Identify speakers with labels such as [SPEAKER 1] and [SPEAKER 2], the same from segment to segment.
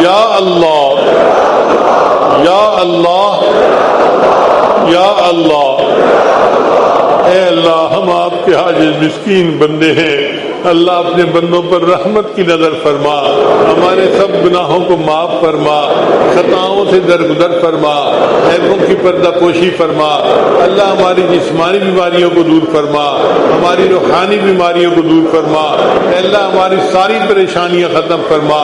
[SPEAKER 1] یا اللہ یا اللہ یا اللہ۔ اے اللہ ہم آپ کے عاجز مسکین بندے ہیں، اللہ اپنے بندوں پر رحمت کی نظر فرما، ہمارے سب گناہوں کو معاف فرما، خطاؤں سے درگزر فرما، عیبوں کی پردہ پوشی فرما، اللہ ہماری جسمانی بیماریوں کو دور فرما، ہماری روحانی بیماریوں کو دور فرما، اے اللہ ہماری ساری پریشانیاں ختم فرما۔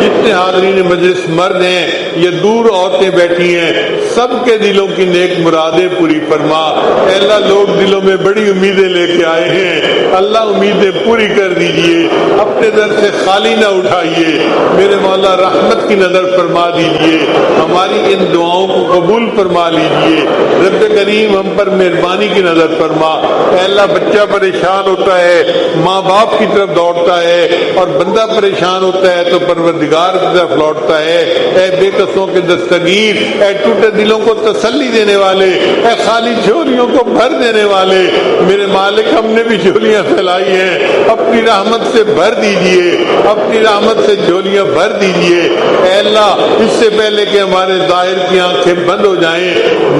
[SPEAKER 1] جتنے حاضرین مجلس مرد ہیں یا دور عورتیں بیٹھی ہیں، سب کے دلوں کی نیک مرادیں پوری فرما۔ اے اللہ لوگ دلوں میں بڑی امیدیں لے کے آئے ہیں، اللہ امیدیں پوری کر دیجئے، اپنے در سے خالی نہ اٹھائیے، میرے مولا رحمت کی نظر فرما دیجئے، ہماری ان دعاؤں کو قبول فرما لیجئے۔ رب کریم ہم پر مہربانی کی نظر فرما۔ اے اللہ بچہ پریشان ہوتا ہے ماں باپ کی طرف دوڑتا ہے، اور بندہ پریشان ہوتا ہے تو پروردگار کی طرف لوٹتا ہے۔ اے بے قصوں کے دستگیر، اے ٹوٹے دلوں کو تسلی دینے والے، اے خالی جھولیوں کو بھر دینے والے، میرے مالک ہم نے بھی جھولیاں پھیلائی ہیں، اپنی رحمت سے بھر دیجئے، اپنی رحمت سے جھولیاں بھر دیجئے۔ اے اللہ اس سے پہلے کہ ہمارے ظاہر کی آنکھیں بند ہو جائیں،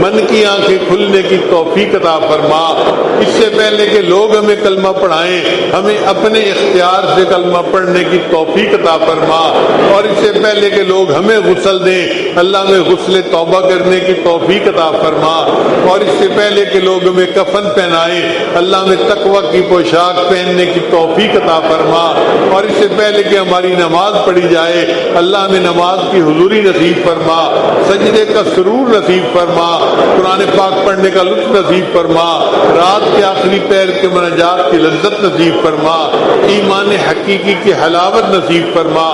[SPEAKER 1] من کی آنکھیں کھلنے کی توفیق عطا فرما۔ اس سے پہلے کہ لوگ ہمیں کلمہ پڑھائیں، ہمیں اپنے اختیار سے کلمہ پڑھنے کی توفیق عطا فرما، اور اس سے پہلے کہ لوگ ہمیں غسل دیں، اللہ ہمیں غسل توبہ کرنے کی توفیق عطا فرما، اور اس سے پہلے کہ لوگ ہمیں کفن پہنائیں، اللہ ہمیں تقوی کی پوشاک پہننے کی توفیق عطا فرما، اور اس سے پہلے کہ ہماری نماز پڑھی جائے اللہ ہمیں نماز کی حضوری نصیب فرما، سجدے کا سرور نصیب فرما، قرآن پاک پڑھنے کا لطف نصیب فرما، رات کے آخری پہر کے مناجات کی لذت نصیب فرما، ایمان حقیقی کی حلاوت نصیب فرما۔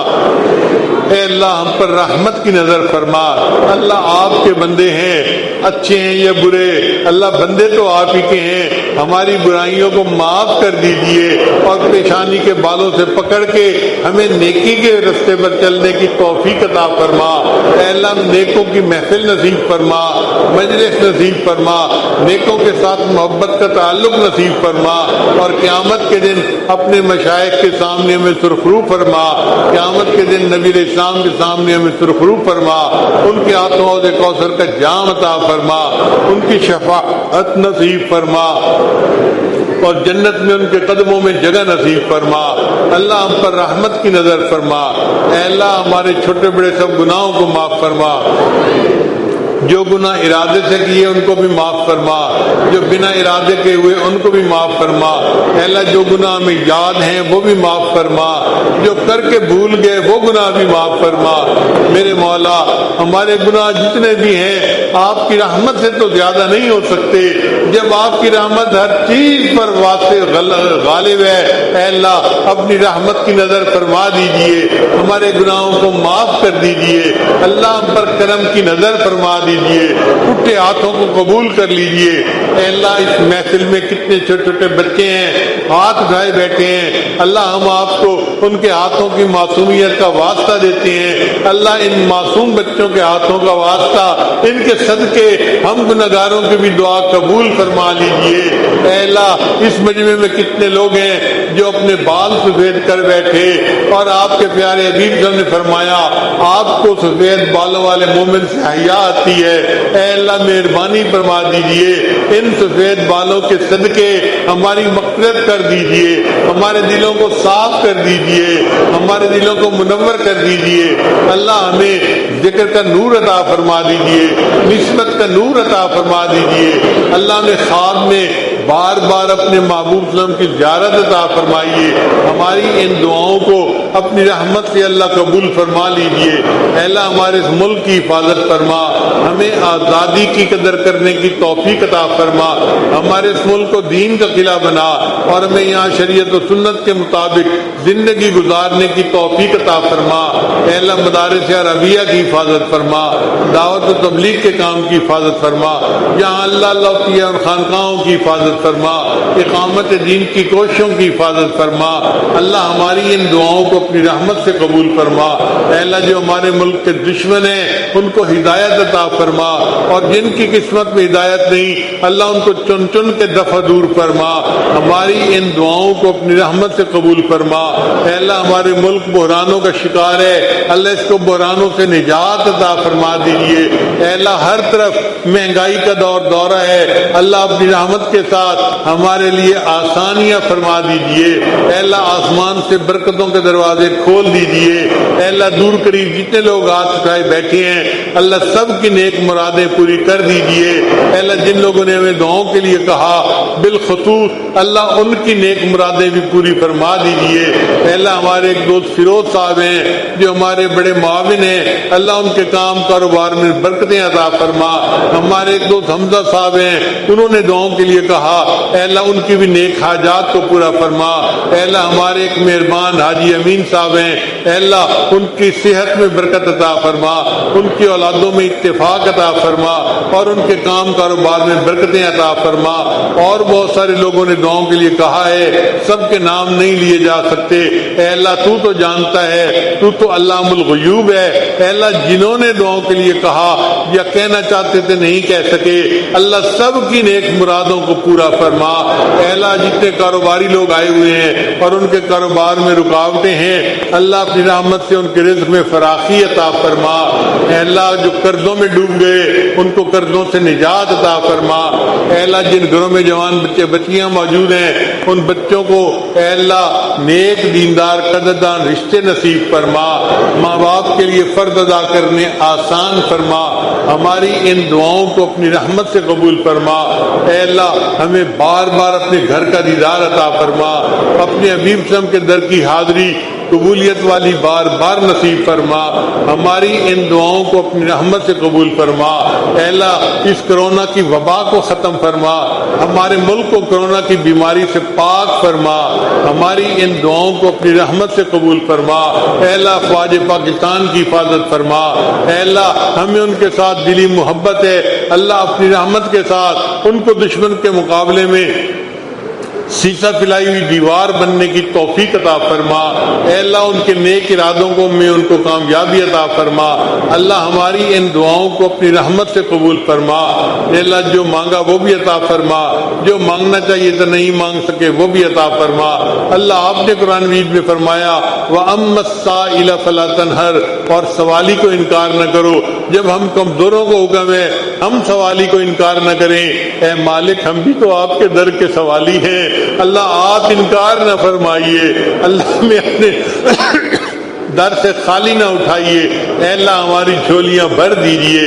[SPEAKER 1] اے اللہ ہم پر رحمت کی نظر فرما۔ اللہ آپ کے بندے ہیں، اچھے ہیں یا برے، اللہ بندے تو آپ ہی کے ہیں، ہماری برائیوں کو معاف کر دیجئے، اور پیشانی کے بالوں سے پکڑ کے ہمیں نیکی کے رستے پر چلنے کی توفیق عطا فرما۔ اے اللہ نیکوں کی محفل نصیب فرما، مجلس نصیب فرما، نیکوں کے ساتھ محبت کا تعلق نصیب فرما، اور قیامت کے دن اپنے مشائخ کے سامنے ہمیں سرخرو فرما، قیامت کے دن نبی علیہ السلام کے سامنے ہمیں سرخرو فرما، ان کے ہاتھوں حوض کوثر کا جام عطا فرما، ان کی شفاعت نصیب فرما، اور جنت میں ان کے قدموں میں جگہ نصیب فرما۔ اللہ ہم پر رحمت کی نظر فرما۔ اے اللہ ہمارے چھوٹے بڑے سب گناہوں کو معاف فرما، جو گناہ ارادے سے کیے ان کو بھی معاف فرما، جو بنا ارادے کے ہوئے ان کو بھی معاف فرما۔ اے اللہ جو گناہ ہمیں یاد ہیں وہ بھی معاف فرما، جو کر کے بھول گئے وہ گناہ بھی معاف فرما۔ میرے مولا ہمارے گناہ جتنے بھی ہیں آپ کی رحمت سے تو زیادہ نہیں ہو سکتے، جب آپ کی رحمت ہر چیز پر واسع غالب ہے۔ اے اللہ اپنی رحمت کی نظر فرما دیجئے، ہمارے گناہوں کو معاف کر دیجئے، اللہ ہم پر کرم کی نظر فرما دیجئے، ٹوٹے ہاتھوں کو قبول کر لیجئے۔ اے اللہ اس محفل میں کتنے چھوٹے چھوٹے بچے ہیں ہاتھ اٹھائے بیٹھے ہیں، اللہ ہم آپ کو ان کے ہاتھوں کی معصومیت کا واسطہ دیتے ہیں، اللہ ان معصوم بچوں کے ہاتھوں کا واسطہ ان کے صدقے ہم گناہگاروں کی بھی دعا قبول فرما لیجئے۔ اے اللہ اس مجمع میں کتنے لوگ ہیں جو اپنے بال سفید کر بیٹھے، اور آپ کے پیارے حبیب صلی اللہ علیہ وسلم نے فرمایا آپ کو سفید بالوں والے مومن سے حیا آتی ہے۔ اے اللہ مہربانی فرما دیجئے، ان سفید بالوں کے صدقے ہماری مغفرت کر دیجئے، ہمارے دلوں کو صاف کر دیجئے، ہمارے دلوں کو منور کر دیجئے۔ اللہ ہمیں ذکر کا نور عطا فرما دیجئے، نسبت کا نور عطا فرما دیجئے۔ اللہ نے خواب میں بار بار اپنے محبوب صلی اللہ علیہ وسلم کی زیارت عطا فرمائیے، ہماری ان دعاؤں کو اپنی رحمت سے اللہ قبول فرما لیجئے۔ اے اللہ ہمارے اس ملک کی حفاظت فرما، ہمیں آزادی کی قدر کرنے کی توفیق عطا فرما، ہمارے اس ملک کو دین کا قلعہ بنا، اور ہمیں یہاں شریعت و سنت کے مطابق زندگی گزارنے کی توفیق عطا فرما۔ اے اللہ مدارس عربیہ کی حفاظت فرما، دعوت و تبلیغ کے کام کی حفاظت فرما، جہاں اللہ اللہ کی اور خانقاہوں کی حفاظت فرما، اقامت دین کی کوششوں کی حفاظت فرما۔ اللہ ہماری ان دعاؤں کو اپنی رحمت سے قبول فرما۔ اے اللہ جو ہمارے ملک کے دشمن ہیں ان کو ہدایت عطا فرما، اور جن کی قسمت میں ہدایت نہیں اللہ ان کو چن چن کے دفع دور فرما۔ ہماری ان دعاؤں کو اپنی رحمت سے قبول فرما۔ اے اللہ ہمارے ملک بحرانوں کا شکار ہے، اللہ اس کو بحرانوں سے نجات عطا فرما دیجیے۔ اے اللہ ہر طرف مہنگائی کا دورہ ہے، اللہ اپنی رحمت کے ساتھ ہمارے لیے آسانیاں فرما دیجیے۔ اے اللہ آسمان سے برکتوں کے دروازے کھول دیجیے۔ اے اللہ دور قریب جتنے لوگ ہاتھ اٹھائے بیٹھے ہیں اللہ سب کی نیک مرادیں پوری کر دیجیے۔ اے اللہ جن لوگوں نے ہمیں دعاؤں کے لیے کہا بالخصوص اللہ ان کی نیک مرادیں بھی پوری فرما دیجیے۔ اے اللہ ہمارے ایک دوست فیروز صاحب ہیں جو ہمارے بڑے معاون ہیں، اللہ ان کے کام کاروبار میں برکتیں عطا فرما۔ ہمارے ایک دوست حمزہ صاحب ہیں، انہوں نے دعاؤں کے لیے کہا، اے اللہ ان کی بھی نیک حاجات کو پورا فرما۔ اے اللہ ہمارے ایک مہربان حاجی امین صاحب ہیں، اے اللہ ان کی صحت میں برکت عطا فرما، ان کی اولادوں میں اتفاق عطا فرما، اور ان کے کام کاروبار میں برکتیں عطا فرما۔ اور بہت سارے لوگوں نے دعاؤں کے لیے کہا ہے، سب کے نام نہیں لیے جا سکتے۔ اے اللہ تو تو جانتا ہے، تو تو علام الغیوب ہے۔ اے اللہ جنہوں نے دعاؤں کے لیے کہا یا کہنا چاہتے تھے نہیں کہہ سکے، اللہ سب کی نیک مرادوں کو پورا فرما۔ اے اللہ جتنے کاروباری لوگ آئے ہوئے ہیں اور ان کے کاروبار میں رکاوٹیں ہیں اللہ اپنی رحمت سے ان کے رزق میں فراخی عطا فرما۔ اے اللہ جو قرضوں میں ڈوب گئے ان کو قرضوں سے نجات عطا فرما۔ اے اللہ جن گھروں میں جوان بچے بچیاں موجود ہیں ان بچوں کو اے اللہ نیک دیندار قدردان رشتے نصیب فرما، ماں باپ کے لیے فرض ادا کرنے آسان فرما۔ ہماری ان دعاؤں کو اپنی رحمت سے قبول فرما۔ اے اللہ ہمیں بار بار اپنے گھر کا دیدار عطا فرما، اپنے حبیب صلی اللہ علیہ وسلم کے در کی حاضری قبولیت والی بار بار نصیب فرما۔ ہماری ان دعاؤں کو اپنی رحمت سے قبول فرما۔ اے اللہ اس کرونا کی وبا کو ختم فرما، ہمارے ملک کو کرونا کی بیماری سے پاک فرما۔ ہماری ان دعاؤں کو اپنی رحمت سے قبول فرما۔ اے اللہ فوج پاکستان کی حفاظت فرما۔ اے اللہ ہمیں ان کے ساتھ دلی محبت ہے، اللہ اپنی رحمت کے ساتھ ان کو دشمن کے مقابلے میں سیسا پھیلائی ہوئی دیوار بننے کی توفیق عطا فرما۔ اے اللہ ان کے نیک ارادوں کو میں ان کو کامیابی عطا فرما۔ اللہ ہماری ان دعاؤں کو اپنی رحمت سے قبول فرما۔ اے اللہ جو مانگا وہ بھی عطا فرما، جو مانگنا چاہیے تو نہیں مانگ سکے وہ بھی عطا فرما۔ اللہ آپ نے قرآن مجید میں فرمایا وَأَمَّا السَّائِلَ فَلَا تَنْهَرْ، اور سوالی کو انکار نہ کرو۔ جب ہم کمزوروں کو حکم ہے ہم سوالی کو انکار نہ کریں، اے مالک ہم بھی تو آپ کے در کے سوالی ہیں، اللہ آپ انکار نہ فرمائیے، اللہ میں اپنے در سے خالی نہ اٹھائیے۔ اے اللہ ہماری جھولیاں بھر دیجئے،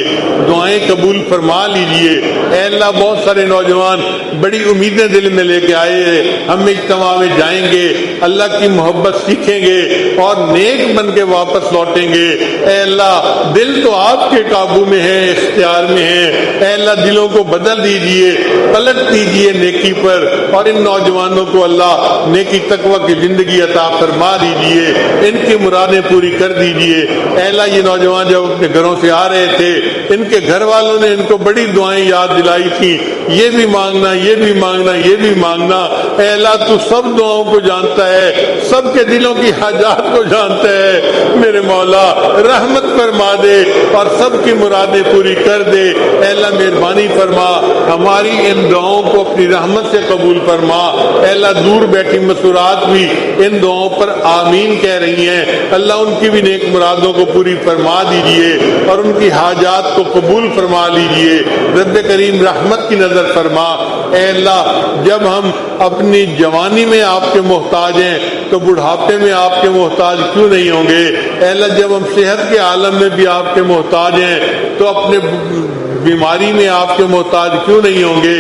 [SPEAKER 1] دعائیں قبول فرما لیجئے۔ اے اللہ بہت سارے نوجوان بڑی امیدیں دل میں لے کے آئے ہیں، ہم اجتماع میں جائیں گے، اللہ کی محبت سیکھیں گے اور نیک بن کے واپس لوٹیں گے۔ اے اللہ دل تو آپ کے قابو میں ہے، اختیار میں ہے، اے اللہ دلوں کو بدل دیجئے، پلٹ دیجئے نیکی پر، اور ان نوجوانوں کو اللہ نیکی تقوی کی زندگی عطا فرما دیجئے، ان کی مرادیں پوری کر دیجئے۔ اے اللہ یہ نوجوان جب اپنے گھروں سے آ رہے تھے ان کے گھر والوں نے ان کو بڑی دعائیں یاد دلائی تھی، یہ بھی مانگنا، یہ بھی مانگنا، یہ بھی مانگنا۔ اے اللہ تو سب دعاؤں کو جانتا ہے، سب کے دلوں کی حاجات کو جانتا ہے، میرے مولا رحمت فرما دے اور سب کی مرادیں پوری کر دے۔ اے اللہ مہربانی فرما، ہماری ان دعاؤں کو اپنی رحمت سے قبول فرما۔ اے اللہ دور بیٹھی مسورات بھی ان دعاؤں پر آمین کہہ رہی ہیں، اللہ ان کی بھی نیک مرادوں کو پوری فرما دیجئے اور ان کی حاجات کو قبول فرما لیجئے۔ رب کریم رحمت کی نظر فرما۔ اے اللہ جب ہم اپنی جوانی میں آپ کے محتاج ہیں تو بڑھاپے میں آپ کے محتاج کیوں نہیں ہوں گے؟ اے اللہ جب ہم صحت کے عالم میں بھی آپ کے محتاج ہیں تو اپنے بیماری میں آپ کے محتاج کیوں نہیں ہوں گے؟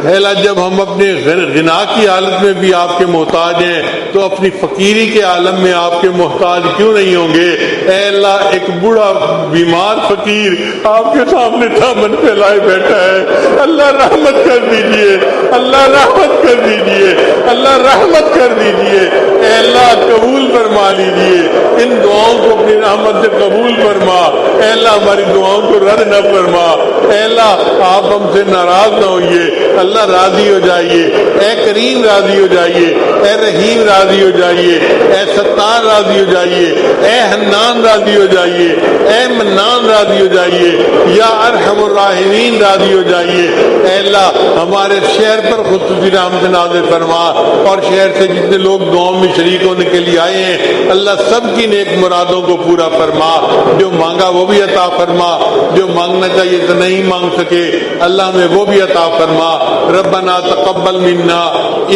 [SPEAKER 1] اے اللہ جب ہم اپنے غنا کی حالت میں بھی آپ کے محتاج ہیں تو اپنی فقیری کے عالم میں آپ کے محتاج کیوں نہیں ہوں گے؟ اے اللہ ایک بوڑھا بیمار فقیر آپ کے سامنے دامن پھیلائے بیٹھا ہے، اللہ رحمت کر دیجئے، اللہ رحمت کر دیجئے، اللہ رحمت کر دیجئے۔ اے اللہ قبول فرما لیجئے، ان دعاؤں کو اپنی رحمت سے قبول فرما۔ اے اللہ ہماری دعاؤں کو رد نہ فرما، اے اللہ آپ ہم سے ناراض نہ ہوئیے، اللہ راضی ہو جائیے، اے کریم راضی ہو جائیے، اے رحیم راضی ہو جائیے، اے ستار راضی ہو جائیے، اے حنان راضی ہو جائیے، اے منان راضی ہو جائیے، یا ارحم الراحمین راضی ہو جائیے۔ اے اللہ ہمارے شہر پر خصوصی رحمت نازل فرما، اور شہر سے جتنے لوگ دعاؤں میں شریک ہونے کے لیے آئے ہیں اللہ سب کی نیک مرادوں کو پورا فرما، جو مانگا وہ بھی عطا فرما، جو مانگنا چاہیے تو نہیں مانگ سکے اللہ میں وہ بھی عطا فرما۔ ربنا تقبل منا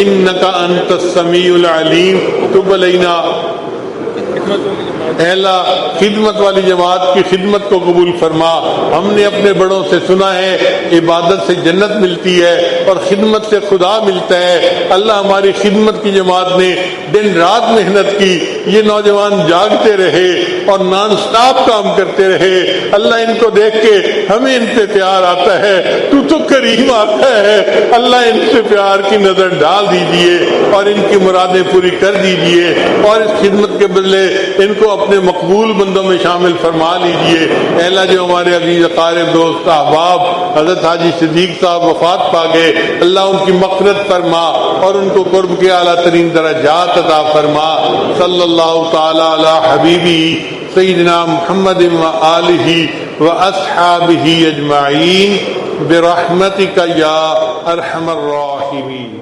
[SPEAKER 1] انک انت السمیع العلیم تب علینا۔ اے اللہ خدمت والی جماعت کی خدمت کو قبول فرما، ہم نے اپنے بڑوں سے سنا ہے عبادت سے جنت ملتی ہے اور خدمت سے خدا ملتا ہے۔ اللہ ہماری خدمت کی جماعت نے دن رات محنت کی، یہ نوجوان جاگتے رہے اور نان سٹاپ کام کرتے رہے۔ اللہ ان کو دیکھ کے ہمیں ان سے پیار آتا ہے، تو کریم آتا ہے، اللہ ان سے پیار کی نظر ڈال دیجئے اور ان کی مرادیں پوری کر دیجئے، اور اس خدمت کے بدلے ان کو اپنے مقبول بندوں میں شامل فرما لیجئے۔ اے اللہ جو ہمارے عزیز اقارب دوست احباب حضرت حاجی صدیق صاحب وفات پا گئے اللہ ان کی مغفرت فرما اور ان کو قرب کے اعلیٰ ترین درجات عطا فرما۔ صلی اللہ تعالی علی حبیبی سیدنا محمد و آلہ و اصحابہ اجمعین برحمتک یا ارحم الراحمین۔